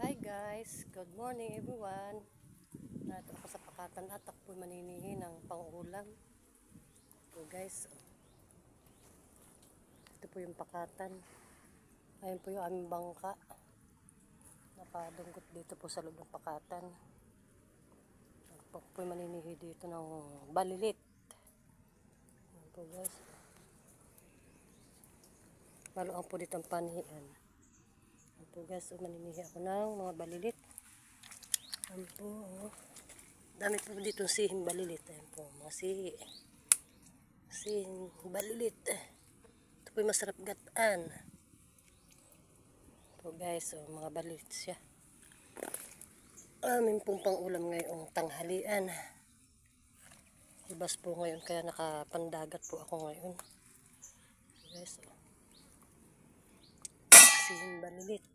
Hi guys, good morning everyone. Narito ako sa pakatan at ako maninihi ng pang-ulam. So guys, ito po yung pakatan. Ayun po yung aming bangka. Nakadunggot dito po sa loob ng pakatan. Ako po maninihi dito ng balilit. Ayun po guys. Maluang po dito ang panihian. Ayun po guys, maninihi ako ng mga balilit. Ayun po, dami po dito sihing balilit. Ayun po, mga sihing balilit. Ito po yung masarap gataan. Ito guys, mga balilit siya. Amin pong pang-ulam ngayong tanghalian. Ibas po ngayon kaya nakapandagat po ako ngayon. So guys, sihing balilit.